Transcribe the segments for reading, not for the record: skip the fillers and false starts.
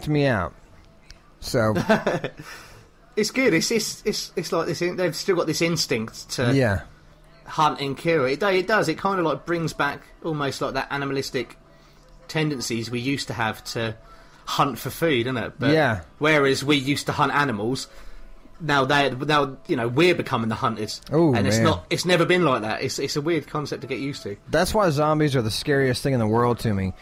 freaked me out. So it's good. It's like this. They've still got this instinct to hunt and kill. It does. It kind of like brings back almost like that animalistic tendencies we used to have to hunt for food, isn't it? But whereas we used to hunt animals, now we're becoming the hunters. Ooh, and man. it's never been like that. It's a weird concept to get used to. That's why zombies are the scariest thing in the world to me.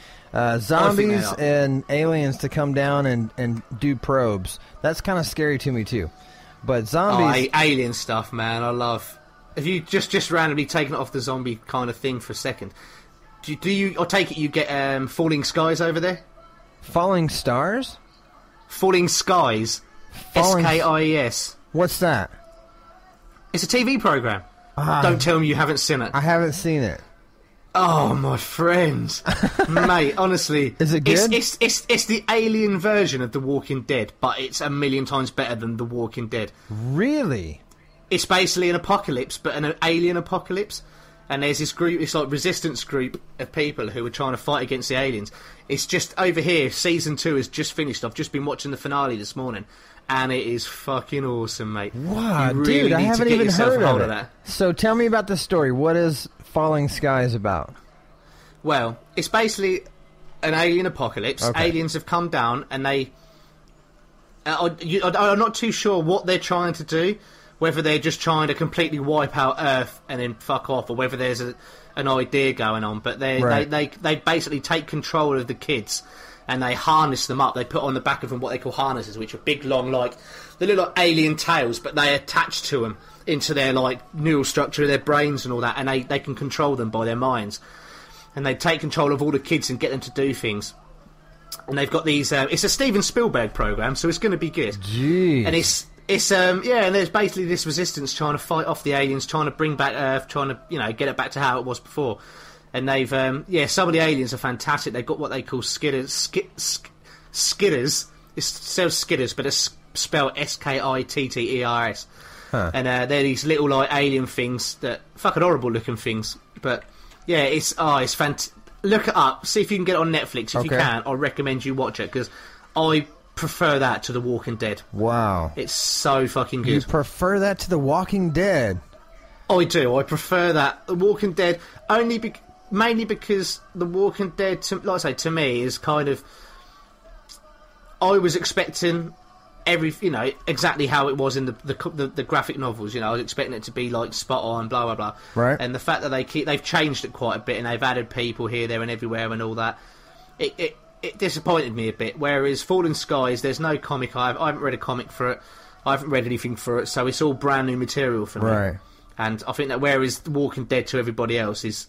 Zombies and aliens to come down and do probes. That's kind of scary to me too. But zombies, alien stuff, man, I love. Have you just randomly taken it off the zombie kind of thing for a second? Do you? I take it you get Falling Skies over there. Falling Stars? Falling Skies. SKIES. What's that? It's a TV program. Don't tell me you haven't seen it. I haven't seen it. Oh, my friends. Mate, honestly. Is it good? It's the alien version of The Walking Dead, but it's a million times better than The Walking Dead. Really? It's basically an apocalypse, but an alien apocalypse. And there's this group, it's like resistance group of people who are trying to fight against the aliens. It's just over here, season 2 has just finished. I've just been watching the finale this morning. And it is fucking awesome, mate. Wow, you really dude, I haven't even heard of it. That. So tell me about the story. What is Falling Skies about? Well, it's basically an alien apocalypse. Okay. Aliens have come down and they... I'm not too sure what they're trying to do. Whether they're just trying to completely wipe out Earth and then fuck off, or whether there's an idea going on. But they basically take control of the kids and they harness them up. They put on the back of them what they call harnesses, which are big, long, they look like alien tails, but they attach to them into their neural structure of their brains and all that, and they can control them by their minds. And they take control of all the kids and get them to do things. And they've got these. It's a Steven Spielberg program, so it's going to be good. Jeez. And it's and there's basically this resistance trying to fight off the aliens, trying to bring back Earth, trying to get it back to how it was before. And they've some of the aliens are fantastic. They've got what they call skitters. Skitters. It's spelled skitters, but it's spelled SKITTERS. Huh. And they're these little alien things that fucking horrible looking things. But yeah, it's fantastic. Look it up. See if you can get it on Netflix. If you can, I recommend you watch it because I prefer that to The Walking Dead. Wow. It's so fucking good. You prefer that to The Walking Dead? I do. I prefer that. The Walking Dead mainly because The Walking Dead, to me, is kind of... I was expecting exactly how it was in the graphic novels. I was expecting it to be spot on, blah blah blah. Right. And the fact that they've changed it quite a bit and they've added people here, there, and everywhere and all that, it disappointed me a bit. Whereas Fallen Skies, there's no comic. I haven't read a comic for it. I haven't read anything for it, so it's all brand new material for me. Right. And I think that whereas The Walking Dead to everybody else is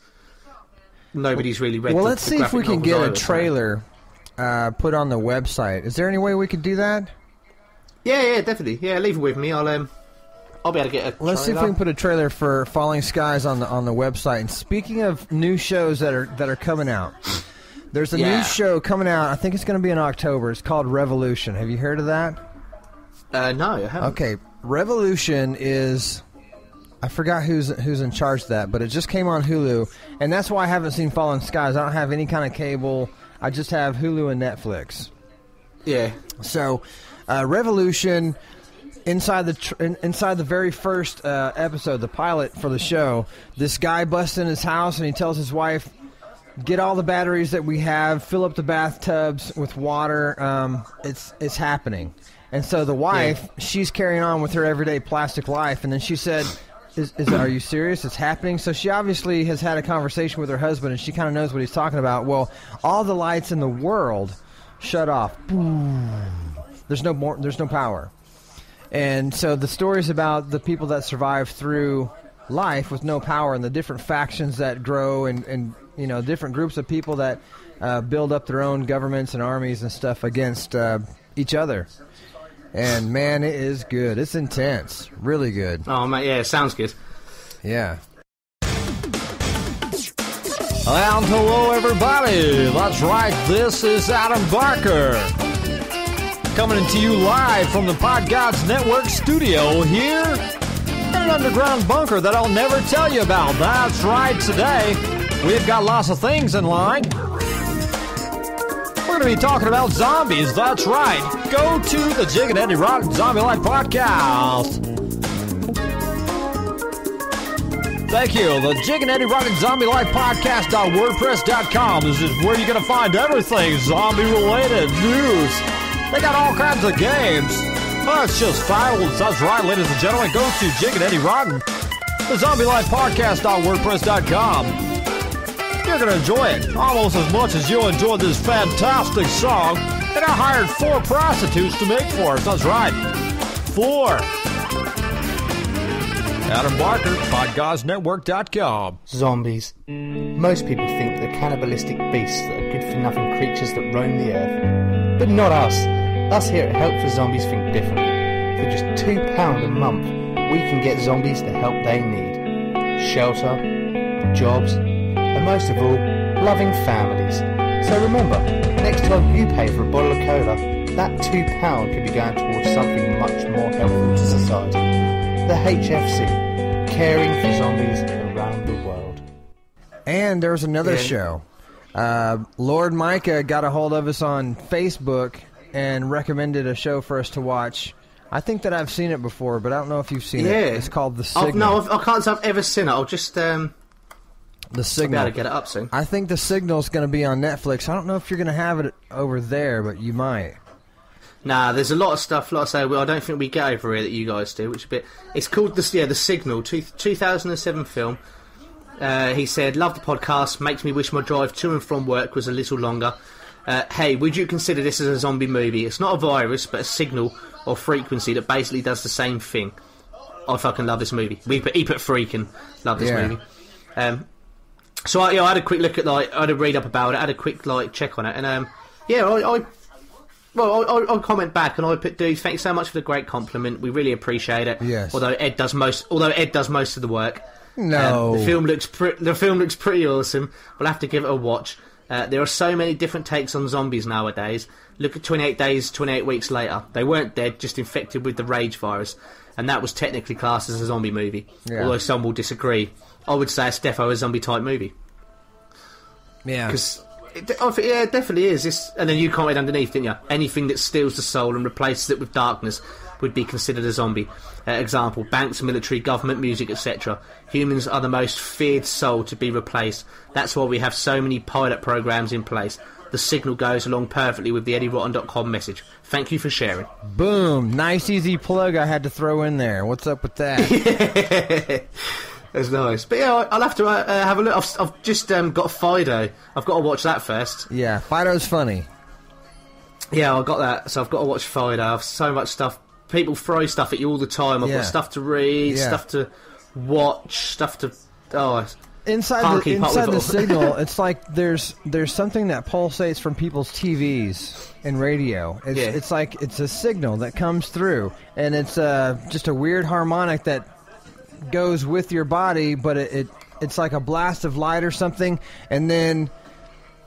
nobody's really read. Well, let's see if we can get a trailer put on the website. Is there any way we could do that? Yeah, definitely. Yeah, leave it with me. I'll be able to get a trailer. Let's see if we can put a trailer for Falling Skies on the website. And speaking of new shows that are coming out, there's a new show coming out. I think it's going to be in October. It's called Revolution. Have you heard of that? No, I haven't. Okay, Revolution is... I forgot who's in charge of that, but it just came on Hulu, and that's why I haven't seen Fallen Skies. I don't have any kind of cable. I just have Hulu and Netflix. Yeah. So, Revolution, inside the very first episode, the pilot for the show, this guy busts in his house and he tells his wife, "Get all the batteries that we have, fill up the bathtubs with water. It's happening." And so the wife, she's carrying on with her everyday plastic life, and then she said, Are you serious? It's happening? So she obviously has had a conversation with her husband, and she kind of knows what he's talking about. Well, all the lights in the world shut off. Boom. There's no power. And so the story is about the people that survive through life with no power and the different factions that grow and different groups of people that build up their own governments and armies and stuff against each other. And, man, it is good. It's intense. Really good. Oh, man, yeah, it sounds good. Yeah. And hello, everybody. That's right. This is Adam Barker. Coming to you live from the PODGODS Network studio here in an underground bunker that I'll never tell you about. That's right. Today, we've got lots of things in line. We're We're going to be talking about zombies. That's right. Go to the Jig and Eddie Rotten Zombie Life podcast. Thank you. The Jig and Eddie Rotten Zombie Life podcast.wordpress.com. This is where you're going to find everything zombie-related news. They got all kinds of games. Well, it's just files. That's right, ladies and gentlemen. Go to Jig and Eddie Rotten. The Zombie Life podcast.wordpress.com. You're going to enjoy it almost as much as you'll enjoy this fantastic song. And I hired 4 prostitutes to make for us. That's right. 4. Adam Barker, PODGODSNetwork.com. Zombies. Most people think they're cannibalistic beasts that are good-for-nothing creatures that roam the earth. But not us. Us here at Help for Zombies think differently. For just £2 a month, we can get zombies the help they need. Shelter, jobs, and most of all, loving families. So remember, next time you pay for a bottle of cola, that £2 could be going towards something much more helpful to society. The HFC, caring for zombies around the world. And there was another show. Lord Micah got a hold of us on Facebook and recommended a show for us to watch. I think that I've seen it before, but I don't know if you've seen it. It's called The Signal. I can't say I've ever seen it. I'll just... The Signal. I'll be able to get it up soon. I think The Signal's going to be on Netflix. I don't know if you're going to have it over there, but you might. Nah, there's a lot of stuff, like I say, I don't think we get over here that you guys do, which is a bit... It's called The Signal, 2007 film. He said, love the podcast, makes me wish my drive to and from work was a little longer. Hey, would you consider this as a zombie movie? It's not a virus, but a signal or frequency that basically does the same thing. I fucking love this movie. He put freaking love this movie. So I had a quick look at, I had a read up about it, I had a quick check on it, and I comment back and I put, dude, thanks so much for the great compliment. We really appreciate it. Yes. Although Ed does most of the work. No. The film looks pretty awesome. We'll have to give it a watch. There are so many different takes on zombies nowadays. Look at 28 Days, 28 Weeks Later. They weren't dead, just infected with the rage virus, and that was technically classed as a zombie movie. Yeah. Although some will disagree. I would say it's defo a zombie type movie. Yeah. Because it definitely is. And then you commented underneath, didn't you? Anything that steals the soul and replaces it with darkness would be considered a zombie. Example, banks, military, government, music, etc. Humans are the most feared soul to be replaced. That's why we have so many pilot programs in place. The Signal goes along perfectly with the EddieRotten.com message. Thank you for sharing. Boom. Nice, easy plug I had to throw in there. What's up with that? That's nice. But yeah, I'll have to have a look. I've just got Fido. I've got to watch that first. Yeah, Fido's funny. Yeah, I got that. So I've got to watch Fido. I've so much stuff. People throw stuff at you all the time. I've got stuff to read, stuff to watch, stuff to... Inside the Signal, it's like there's something that pulsates from people's TVs and radio. It's like it's a signal that comes through, and it's just a weird harmonic that goes with your body, but it's like a blast of light or something, and then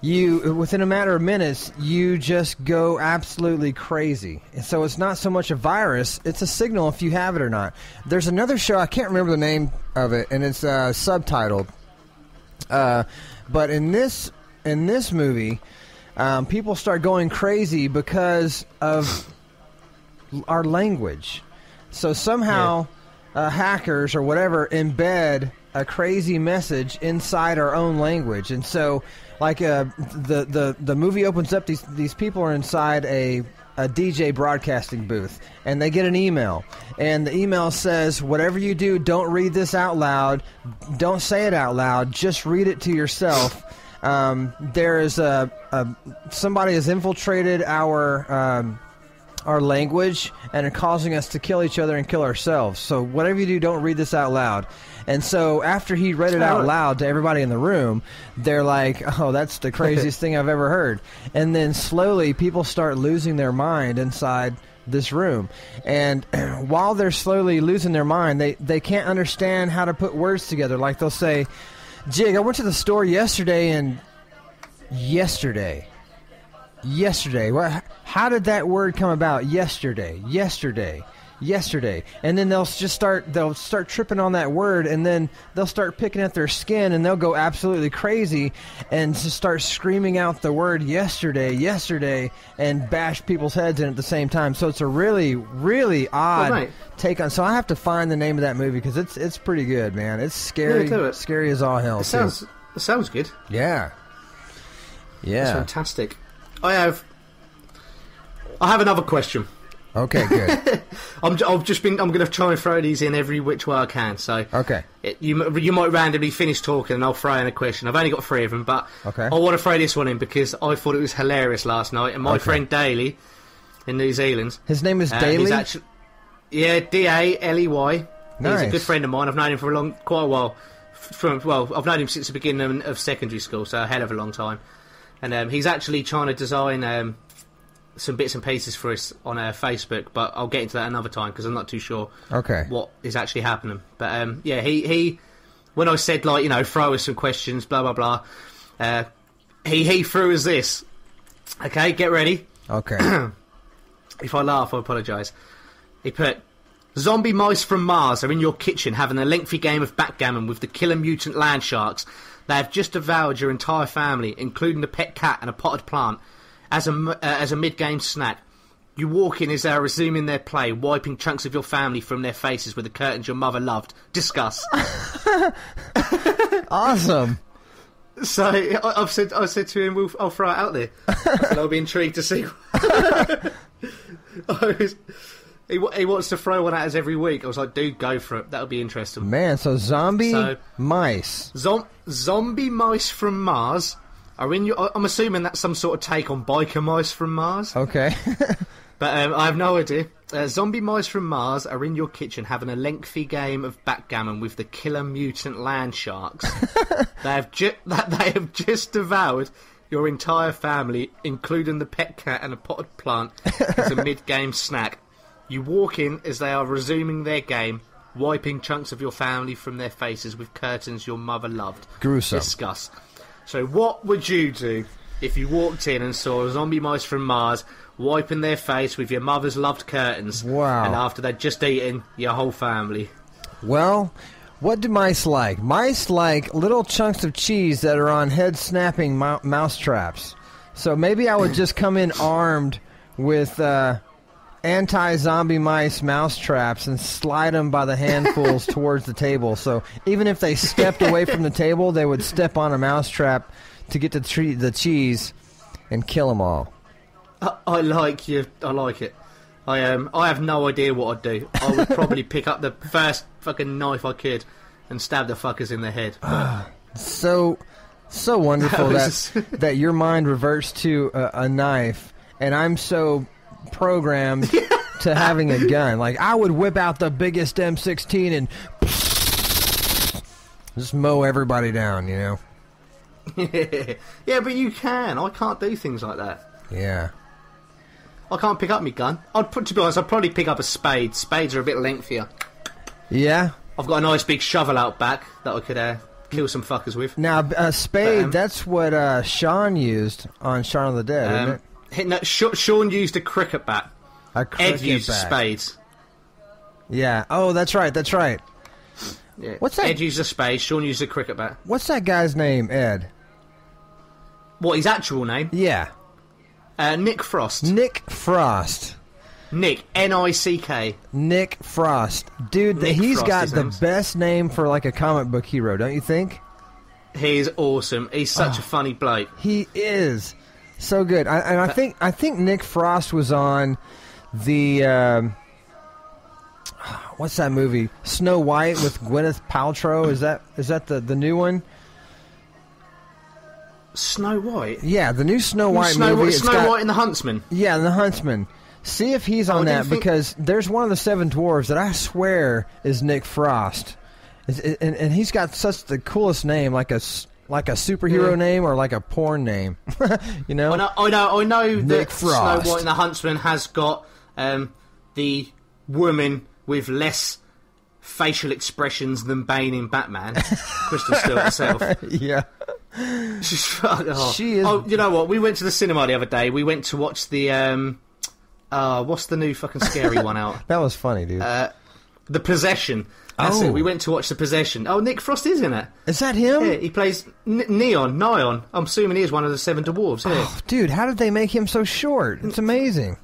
you, within a matter of minutes, you just go absolutely crazy. And so it's not so much a virus, it's a signal if you have it or not. There's another show, I can't remember the name of it, and it's subtitled. But in this movie, people start going crazy because of our language. So somehow hackers or whatever embed a crazy message inside our own language, and so the movie opens up. These people are inside a DJ broadcasting booth, and they get an email, and the email says, whatever you do, don't read this out loud, don't say it out loud, just read it to yourself. There is somebody has infiltrated our language and are causing us to kill each other and kill ourselves. So whatever you do, don't read this out loud. And so after he read it out loud to everybody in the room, they're like, oh, that's the craziest thing I've ever heard. And then slowly people start losing their mind inside this room. And while they're slowly losing their mind, they can't understand how to put words together. Like they'll say, Jig, I went to the store yesterday and... Yesterday. How did that word come about? Yesterday. yesterday. And then they'll start tripping on that word, and then they'll start picking at their skin, and they'll go absolutely crazy and just start screaming out the word yesterday, and bash people's heads in at the same time. So it's a really, really odd take on. So I have to find the name of that movie because it's pretty good, man. It's scary, scary as all hell. It sounds good. Yeah. That's fantastic. I have another question. Okay, good. I'm going to try and throw these in every which way I can. So okay, you might randomly finish talking and I'll throw in a question. I've only got 3 of them, but okay. I want to throw this one in because I thought it was hilarious last night. And my friend Daly in New Zealand, his name is Daly. Daley. Nice. He's a good friend of mine. I've known him for quite a while. I've known him since the beginning of secondary school, so a hell of a long time. And he's actually trying to design some bits and pieces for us on Facebook, but I'll get into that another time because I'm not too sure what is actually happening. But he when I said throw us some questions, blah blah blah, he threw us this. Okay, get ready. Okay. If I laugh, I apologise. He put, zombie mice from Mars are in your kitchen having a lengthy game of backgammon with the killer mutant land sharks. They have just devoured your entire family, including the pet cat and a potted plant, as a mid-game snack. You walk in as they are resuming their play, wiping chunks of your family from their faces with the curtains your mother loved. Discuss. Awesome. So I said to him, I'll throw it out there. And I'll be intrigued to see. He wants to throw one at us every week. I was like, dude, go for it. That'll be interesting. Man, so mice. Zombie mice from Mars are in your... I'm assuming that's some sort of take on biker mice from Mars. Okay. But I have no idea. Zombie mice from Mars are in your kitchen having a lengthy game of backgammon with the killer mutant land sharks. They have just devoured your entire family, including the pet cat and a potted plant, as a mid-game snack. You walk in as they are resuming their game, wiping chunks of your family from their faces with curtains your mother loved. Gruesome. Discuss. So what would you do if you walked in and saw zombie mice from Mars wiping their face with your mother's loved curtains? Wow. And after they'd just eaten your whole family? Well, what do mice like? Mice like little chunks of cheese that are on head-snapping mouse traps. So maybe I would just come in armed with... anti-zombie mice mouse traps and slide them by the handfuls towards the table. So even if they stepped away from the table, they would step on a mouse trap to get the cheese and kill them all. I like you. I like it. I have no idea what I'd do. I would probably pick up the first fucking knife I could and stab the fuckers in the head. So wonderful that your mind reverts to a knife, and I'm so programmed to having a gun. Like, I would whip out the biggest M16 and just mow everybody down, you know? Yeah, but you can. I can't do things like that. Yeah. I can't pick up my gun. To be honest, I'd probably pick up a spade. Spades are a bit lengthier. Yeah? I've got a nice big shovel out back that I could kill some fuckers with. Now, a spade, that's what Sean used on Shaun of the Dead, isn't it? No, Sean used a cricket bat. Ed used spades. Yeah. Oh, that's right. Yeah. What's that? Ed used a spade. Sean used a cricket bat. What's that guy's name, Ed? What, his actual name? Yeah. Nick Frost. Nick Frost. Nick, N-I-C-K. Nick Frost. Dude, he's got the best name for like a comic book hero, don't you think? He's awesome. He's such a funny bloke. He is. So good. I think Nick Frost was on the what's that movie? Snow White with Gwyneth Paltrow. Is that the new one? Snow White? Yeah, the new Snow White movie. Snow White and the Huntsman. Yeah, and the Huntsman. See if he's on that, because there's one of the Seven Dwarves that I swear is Nick Frost. And he's got such the coolest name, like a superhero name or like a porn name. You know? I know Nick that Frost. Snow White and the Huntsman has got the woman with less facial expressions than Bane in Batman. Kristen Stewart herself. Yeah. She is. Oh, you know what? We went to the cinema the other day. We went to watch the What's the new fucking scary one out? That was funny, dude. The Possession. That's it. We went to watch The Possession. Oh, Nick Frost is in it. Is that him? Yeah, he plays Neon. I'm assuming he is one of the 7 dwarves. Yeah. Oh, dude, how did they make him so short? It's amazing.